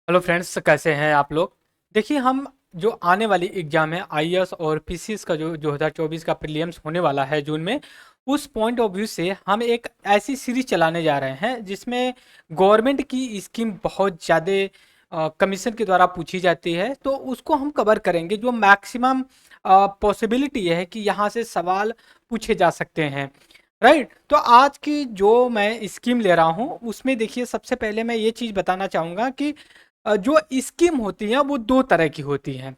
Hello friends, कैसे हैं आप लोग। देखिए, हम जो आने वाली एग्जाम है आईएएस और पीसीएस का जो 2024 का प्रीलिम्स होने वाला है जून में, उस पॉइंट ऑफ व्यू से हम एक ऐसी सीरीज चलाने जा रहे हैं जिसमें गवर्नमेंट की स्कीम बहुत ज़्यादा कमीशन के द्वारा पूछी जाती है। तो उसको हम कवर करेंगे, जो मैक्सिमम पॉसिबिलिटी है कि यहाँ से सवाल पूछे जा सकते हैं। राइट, तो आज की जो मैं स्कीम ले रहा हूँ उसमें देखिए, सबसे पहले मैं ये चीज़ बताना चाहूँगा कि जो स्कीम होती हैं वो दो तरह की होती हैं।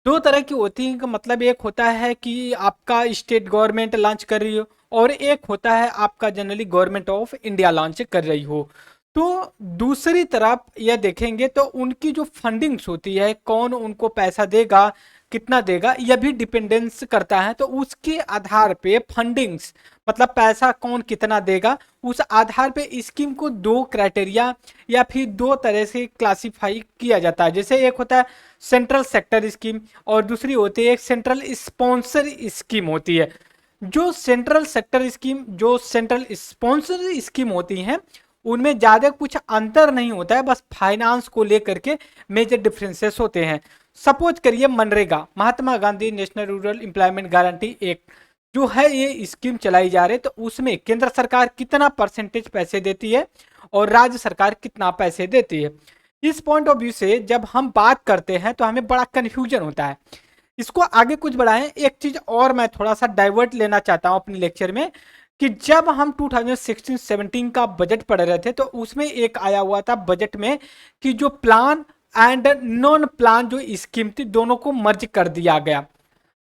दो तरह की होती हैं का मतलब, एक होता है कि आपका स्टेट गवर्नमेंट लॉन्च कर रही हो, और एक होता है आपका generally government of India launch कर रही हो। तो दूसरी तरफ यह देखेंगे तो उनकी जो फंडिंग्स होती है, कौन उनको पैसा देगा, कितना देगा, यह भी डिपेंडेंस करता है। तो उसके आधार पे फंडिंग्स मतलब पैसा कौन कितना देगा, उस आधार पे स्कीम को दो क्राइटेरिया या फिर दो तरह से क्लासिफाई किया जाता है। जैसे एक होता है सेंट्रल सेक्टर स्कीम, और दूसरी होती है एक सेंट्रल स्पॉन्सर स्कीम होती है। जो सेंट्रल सेक्टर स्कीम, जो सेंट्रल स्पॉन्सर स्कीम होती हैं, उनमें ज़्यादा कुछ अंतर नहीं होता है, बस फाइनेंस को लेकर के मेजर डिफरेंसेस होते हैं। सपोज करिए MNREGA, Mahatma Gandhi national rural employment guarantee act जो है, ये स्कीम चलाई जा रही है। तो उसमें केंद्र सरकार कितना परसेंटेज पैसे देती है और राज्य सरकार कितना पैसे देती है। इस पॉइंट ऑफ व्यू से जब हम बात करते हैं तो हमें बड़ा कन्फ्यूजन होता है। इसको आगे कुछ बढ़ाएं, एक चीज और मैं थोड़ा सा डाइवर्ट लेना चाहता हूं अपने लेक्चर में, कि जब हम 2016-17 का बजट पढ़ रहे थे तो उसमें एक आया हुआ था बजट में कि जो प्लान एंड नॉन प्लान जो स्कीम थी, दोनों को मर्ज कर दिया गया।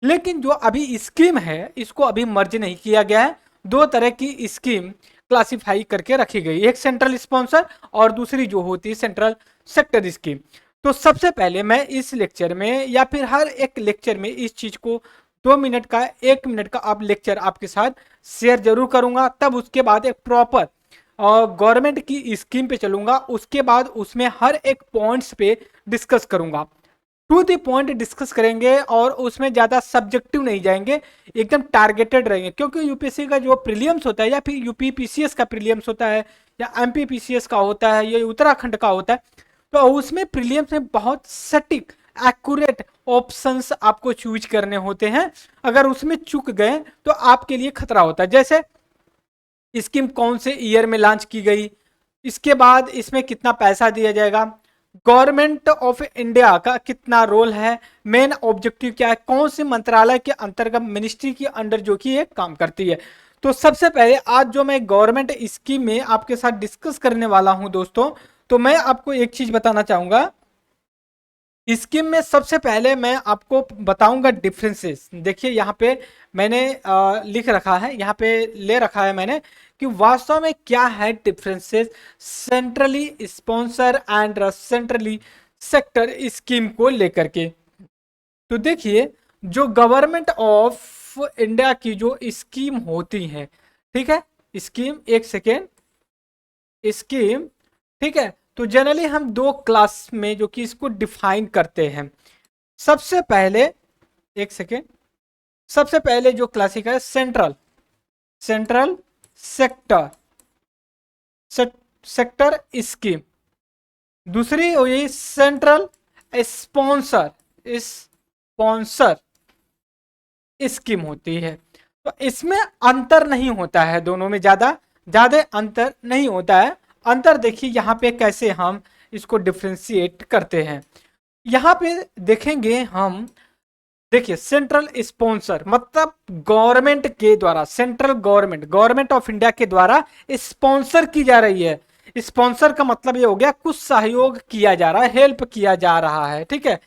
लेकिन जो अभी स्कीम है इसको अभी मर्ज नहीं किया गया है। दो तरह की स्कीम क्लासिफाई करके रखी गई, एक सेंट्रल स्पॉन्सर और दूसरी जो होती है सेंट्रल सेक्टर स्कीम। तो सबसे पहले मैं इस लेक्चर में या फिर हर एक लेक्चर में इस चीज को 2 मिनट का 1 मिनट का आप लेक्चर आपके साथ शेयर जरूर करूंगा। तब उसके बाद एक प्रॉपर गवर्नमेंट की स्कीम पे चलूंगा, उसके बाद उसमें हर एक पॉइंट्स पे डिस्कस करूंगा, टू द पॉइंट डिस्कस करेंगे, और उसमें ज़्यादा सब्जेक्टिव नहीं जाएंगे, एकदम टारगेटेड रहेंगे। क्योंकि यूपीएससी का जो प्रीलियम्स होता है या फिर यूपी पीसीएस का प्रीलियम्स होता है या एमपी पीसीएस का होता है या उत्तराखंड का होता है, तो उसमें प्रीलियम्स में बहुत सटीक एक्यूरेट ऑप्शंस आपको चूज करने होते हैं। अगर उसमें चूक गए तो आपके लिए खतरा होता है। जैसे स्कीम कौन से ईयर में लॉन्च की गई, इसके बाद इसमें कितना पैसा दिया जाएगा, गवर्नमेंट ऑफ इंडिया का कितना रोल है, मेन ऑब्जेक्टिव क्या है, कौन से मंत्रालय के अंतर्गत मिनिस्ट्री के अंडर जो कि ये काम करती है। तो सबसे पहले आज जो मैं गवर्नमेंट स्कीम में आपके साथ डिस्कस करने वाला हूं दोस्तों, तो मैं आपको एक चीज बताना चाहूंगा। स्कीम में सबसे पहले मैं आपको बताऊंगा डिफरेंसेस। देखिए यहाँ पे मैंने लिख रखा है, यहाँ पे ले रखा है मैंने कि वास्तव में क्या है differences centrally sponsor and centrally sector scheme को लेकर के। तो देखिए, जो गवर्नमेंट ऑफ इंडिया की जो स्कीम होती है, ठीक है, स्कीम, एक सेकेंड, स्कीम, ठीक है, तो जनरली हम दो क्लास में जो कि इसको डिफाइन करते हैं। सबसे पहले, एक सेकेंड, सबसे पहले जो क्लासिक है central central sector sector scheme, दूसरी हुई सेंट्रल स्पॉन्सर स्पॉन्सर स्कीम होती है। तो इसमें अंतर नहीं होता है, दोनों में ज्यादा ज्यादा अंतर नहीं होता है। अंतर देखिए यहाँ पे कैसे हम इसको डिफ्रेंशिएट करते हैं। यहाँ पे देखेंगे हम, देखिए सेंट्रल स्पॉन्सर मतलब गवर्नमेंट के द्वारा, central government government of India के द्वारा स्पॉन्सर की जा रही है। स्पॉन्सर का मतलब ये हो गया कुछ सहयोग किया जा रहा है, हेल्प किया जा रहा है, ठीक है,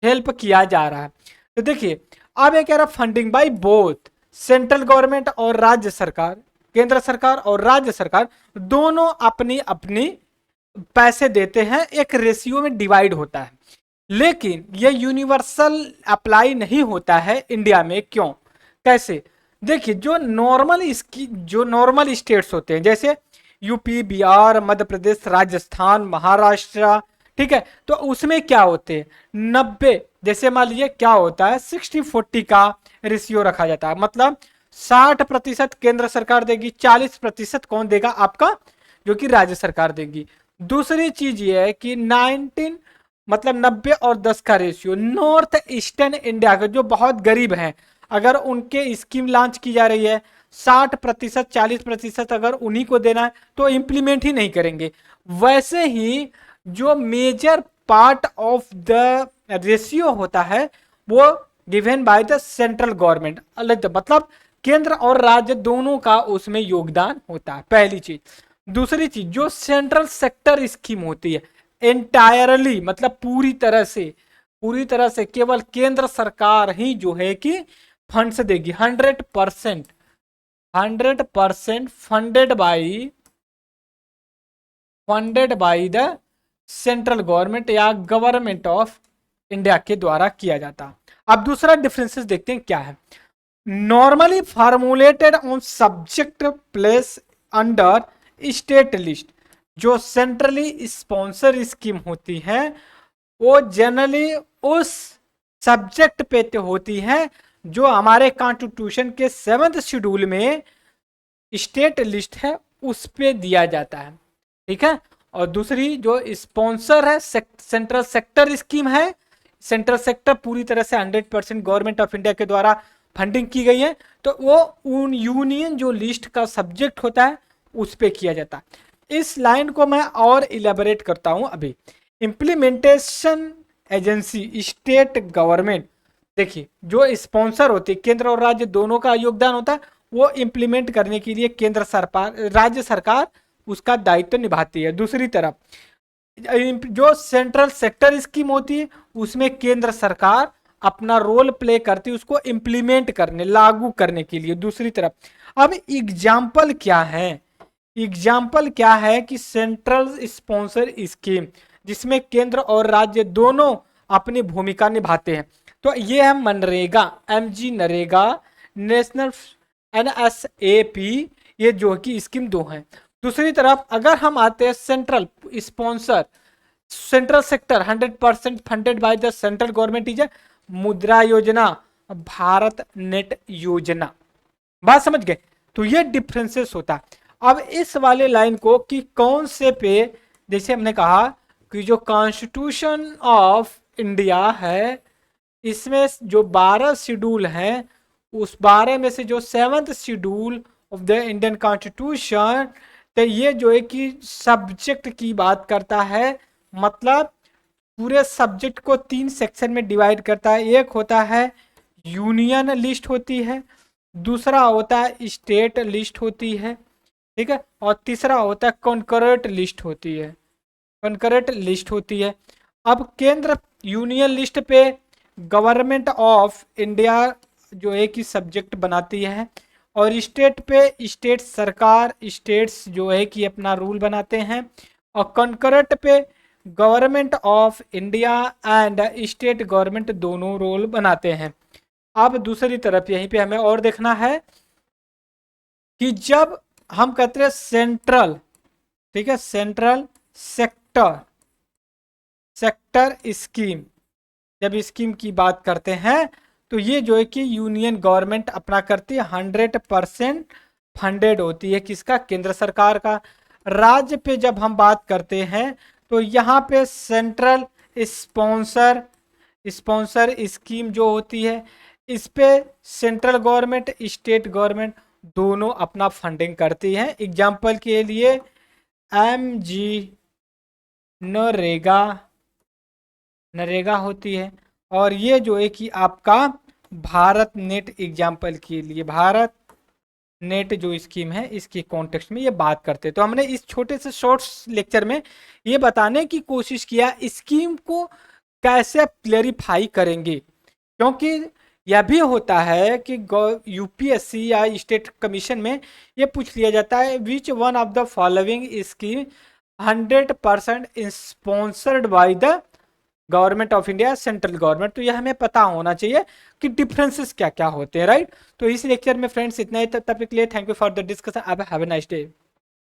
हेल्प किया जा रहा है। तो देखिए, अब ये कह रहा funding by both central government और राज्य सरकार, केंद्र सरकार और राज्य सरकार दोनों अपनी अपनी पैसे देते हैं, एक रेशियो में डिवाइड होता है। लेकिन ये यूनिवर्सल अप्लाई नहीं होता है इंडिया में। क्यों, कैसे, देखिए जो नॉर्मल स्टेट्स होते हैं, जैसे यूपी, बिहार, मध्य प्रदेश, राजस्थान, महाराष्ट्र, ठीक है, तो उसमें क्या होते हैं 90, जैसे मान लीजिए क्या होता है 60-40 का रेशियो रखा जाता है। मतलब 60% केंद्र सरकार देगी, 40% कौन देगा, आपका जो कि राज्य सरकार देगी। दूसरी चीज ये है कि 19 मतलब 90 और 10 का रेशियो, नॉर्थ ईस्टर्न इंडिया के जो बहुत गरीब हैं, अगर उनके स्कीम लॉन्च की जा रही है, 60% 40% अगर उन्हीं को देना है तो इम्प्लीमेंट ही नहीं करेंगे। वैसे ही जो major part of the ratio होता है वो given by the central government, मतलब केंद्र और राज्य दोनों का उसमें योगदान होता है, पहली चीज। दूसरी चीज, जो सेंट्रल सेक्टर स्कीम होती है एंटायरली, मतलब पूरी तरह से केवल केंद्र सरकार ही जो है कि फंड्स देगी, 100% funded by the central government या गवर्नमेंट ऑफ इंडिया के द्वारा किया जाता। अब दूसरा डिफरेंसेस देखते हैं क्या है। Normally formulated on subject place under state list, जो सेंट्रली स्पॉन्सर स्कीम होती है वो जनरली उस सब्जेक्ट पे होती है जो हमारे कॉन्स्टिट्यूशन के 7th शेड्यूल में स्टेट लिस्ट है उस पे दिया जाता है, ठीक है। और दूसरी जो स्पॉन्सर है सेंट्रल सेक्टर स्कीम है, सेंट्रल सेक्टर पूरी तरह से 100% गवर्नमेंट ऑफ इंडिया के द्वारा फंडिंग की गई है, तो वो उन यूनियन जो लिस्ट का सब्जेक्ट होता है उस पे किया जाता है। इस लाइन को मैं और इलेबोरेट करता हूं अभी। इम्प्लीमेंटेशन एजेंसी स्टेट गवर्नमेंट, देखिए जो स्पॉन्सर होती है केंद्र और राज्य दोनों का योगदान होता है, वो इम्प्लीमेंट करने के लिए केंद्र सरकार राज्य सरकार उसका दायित्व निभाती है। दूसरी तरफ जो सेंट्रल सेक्टर स्कीम होती है उसमें केंद्र सरकार अपना रोल प्ले करती है उसको इम्प्लीमेंट करने लागू करने के लिए। दूसरी तरफ अब एग्जाम्पल क्या है कि सेंट्रल स्पॉन्सर स्कीम जिसमें केंद्र और राज्य दोनों अपनी भूमिका निभाते हैं, तो ये है MNREGA, MG NREGA, national NSAP, ये जो कि स्कीम 2 है। दूसरी तरफ अगर हम आते हैं central sponsor, central sector 100% funded by the central government is मुद्रा योजना, भारत नेट योजना। बात समझ गए? तो ये डिफरेंसेस होता है। अब इस वाले लाइन को कि कौन से पे, जैसे हमने कहा कि जो कॉन्स्टिट्यूशन ऑफ इंडिया है इसमें जो 12 शेड्यूल हैं उस 12 में से जो 7th schedule of the Indian constitution, तो ये जो है कि सब्जेक्ट की बात करता है, मतलब पूरे सब्जेक्ट को 3 सेक्शन में डिवाइड करता है। एक होता है यूनियन लिस्ट होती है, दूसरा होता है स्टेट लिस्ट होती है, ठीक है, और तीसरा होता है कॉन्करेंट लिस्ट होती है। अब केंद्र यूनियन लिस्ट पे गवर्नमेंट ऑफ इंडिया जो है कि सब्जेक्ट बनाती है, और स्टेट पे स्टेट सरकार स्टेट्स जो है कि अपना रूल बनाते हैं, और कॉन्करेंट पे government of India and state government दोनों रोल बनाते हैं। अब दूसरी तरफ यहीं पे हमें और देखना है कि जब हम कहते हैं सेंट्रल, ठीक है, सेंट्रल सेक्टर स्कीम, जब स्कीम की बात करते हैं तो ये जो है कि यूनियन गवर्नमेंट अपना करती है, 100% फंडेड होती है, किसका? केंद्र सरकार का। राज्य पे जब हम बात करते हैं तो यहाँ पे सेंट्रल स्पॉन्सर स्कीम जो होती है इस पे सेंट्रल गवर्नमेंट स्टेट गवर्नमेंट दोनों अपना फंडिंग करती है। एग्जाम्पल के लिए MG नरेगा होती है, और ये जो है कि आपका भारत नेट, एग्जाम्पल के लिए भारत नेट जो स्कीम है इसके कॉन्टेक्स्ट में ये बात करते हैं। तो हमने इस छोटे से शॉर्ट लेक्चर में ये बताने की कोशिश किया स्कीम को कैसे क्लेरिफाई करेंगे, क्योंकि यह भी होता है कि UPSC या स्टेट कमीशन में ये पूछ लिया जाता है which one of the following scheme 100% sponsored by the government of India, central government. तो यह हमें पता होना चाहिए कि डिफरेंसेस क्या क्या होते हैं, राइट। तो इस लेक्चर में फ्रेंड्स इतना ही, तब तक के लिए thank you for the discussion. Have a nice day.